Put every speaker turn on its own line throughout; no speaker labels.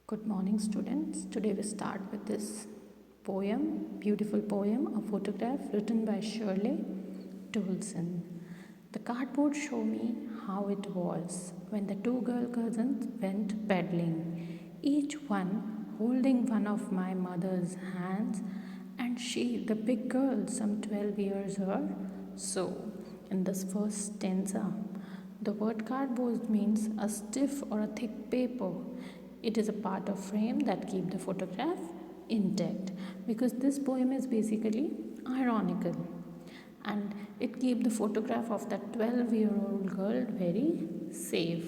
Good morning, students. Today we start with this poem, beautiful poem, a photograph written by Shirley Toulson. The cardboard show me how it was when the two girl cousins went peddling, each one holding one of my mother's hands, and she, the big girl, some 12 years or so. In this first stanza, the word cardboard means a stiff or a thick paper. It is a part of frame that keep the photograph intact, because this poem is basically ironical, and it keep the photograph of that 12-year-old girl very safe.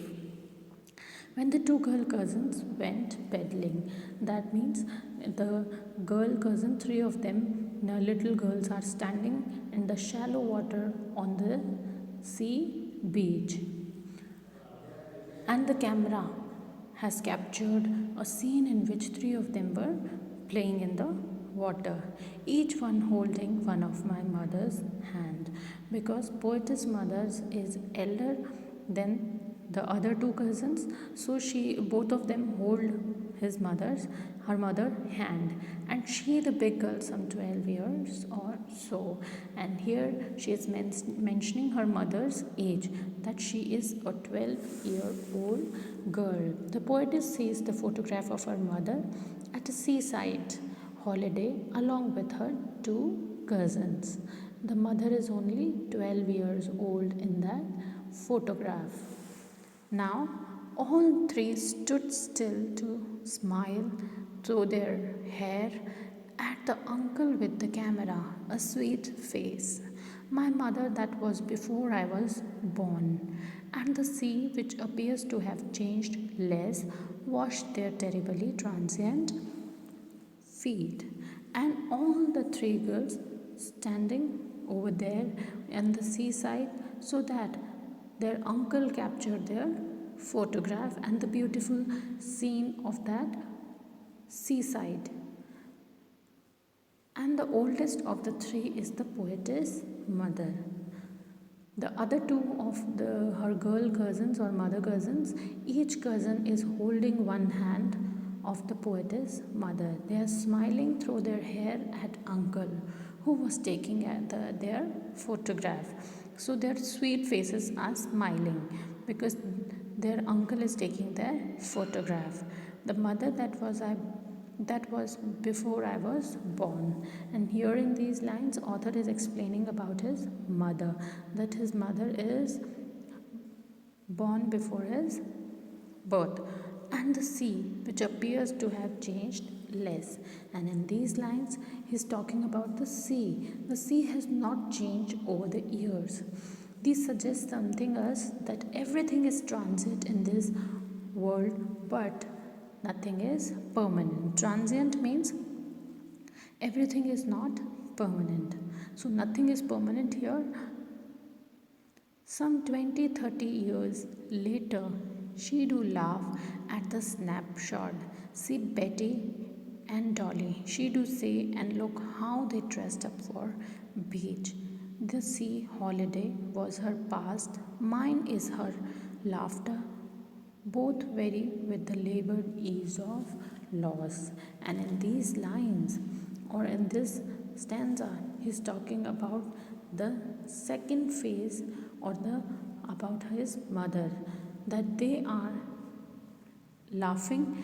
When the two girl cousins went peddling, that means the girl cousin, three of them, the little girls, are standing in the shallow water on the sea beach, and the camera has captured a scene in which three of them were playing in the water, each one holding one of my mother's hand, because poetess mother is elder than the other two cousins, so she both of them hold her mother hand, and she, the big girl, some 12 years or so, and here she is mentioning her mother's age, that she is a 12-year-old girl. The poetess sees the photograph of her mother at a seaside holiday along with her two cousins. The mother is only 12 years old in that photograph. Now, all three stood still to smile through their hair at the uncle with the camera, a sweet face. My mother, that was before I was born, and the sea, which appears to have changed less, washed their terribly transient feet, and all the three girls standing over there on the seaside, so that their uncle captured their photograph and the beautiful scene of that seaside. And the oldest of the three is the poetess mother. The other two of her girl cousins or mother cousins, each cousin is holding one hand of the poetess mother. They are smiling through their hair at uncle, who was taking their photograph. So their sweet faces are smiling because their uncle is taking their photograph. The mother, that was before I was born. And hearing these lines, author is explaining about his mother, that his mother is born before his birth, and the sea, which appears to have changed less. And in these lines, he's talking about the sea. The sea has not changed over the years. This suggests something us that everything is transit in this world, but nothing is permanent. Transient means everything is not permanent. So nothing is permanent here. Some 20-30 years later, she do laugh at the snapshot. See Betty and Dolly. She do say, and look how they dressed up for beach. The sea holiday was her past, mine is her laughter, both vary with the labored ease of loss. And in these lines, or in this stanza, he's talking about the second phase, or about his mother, that they are laughing.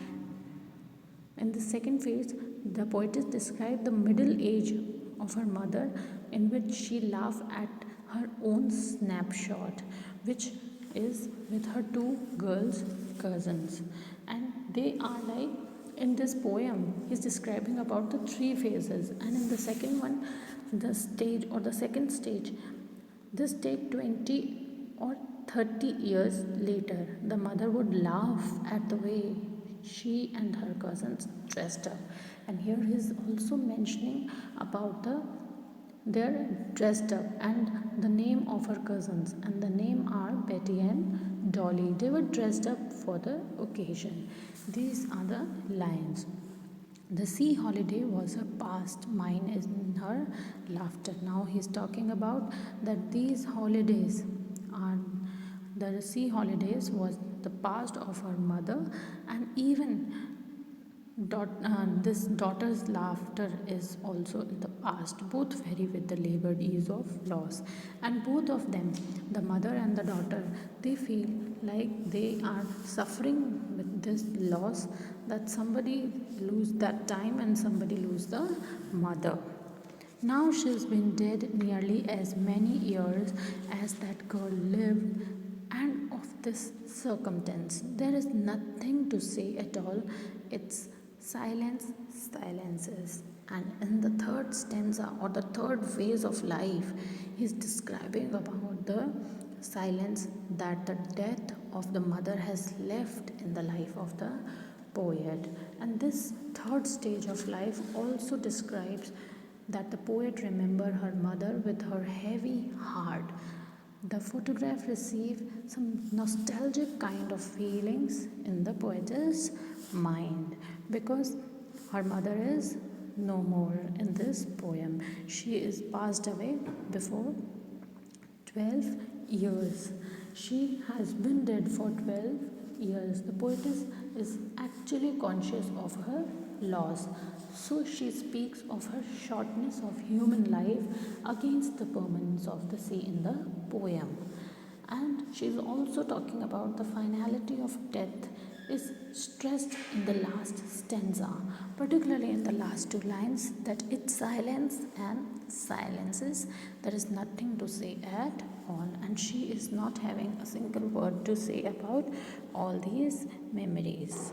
In the second phase, the poetess described the middle age of her mother, in which she laughed at her own snapshot, which is with her two girls cousins, and they are like, in this poem he's describing about the three phases, and in the second one, the stage or the second stage, this take 20 or 30 years later, the mother would laugh at the way she and her cousins dressed up. And here he is also mentioning about their dressed up and the name of her cousins, and the name are Betty and Dolly. They were dressed up for the occasion. These are the lines. The sea holiday was her past, mine is in her laughter. Now he's talking about that these holidays are, the sea holidays was the past of her mother, and even This daughter's laughter is also in the past. Both vary with the labored ease of loss, and both of them, the mother and the daughter, they feel like they are suffering with this loss, that somebody lose that time and somebody lose the mother. Now she's been dead nearly as many years as that girl lived, and of this circumstance, there is nothing to say at all. It's silence, silences. And in the third stanza or the third phase of life, he's describing about the silence that the death of the mother has left in the life of the poet. And this third stage of life also describes that the poet remembered her mother with her heavy heart. The photograph received some nostalgic kind of feelings in the poet's mind, because her mother is no more in this poem. She is passed away before 12 years. She has been dead for 12 years. The poetess is actually conscious of her loss. So she speaks of her shortness of human life against the permanence of the sea in the poem. And she is also talking about the finality of death is stressed in the last stanza, particularly in the last two lines, that it's silence and silences. There is nothing to say at all, and she is not having a single word to say about all these memories.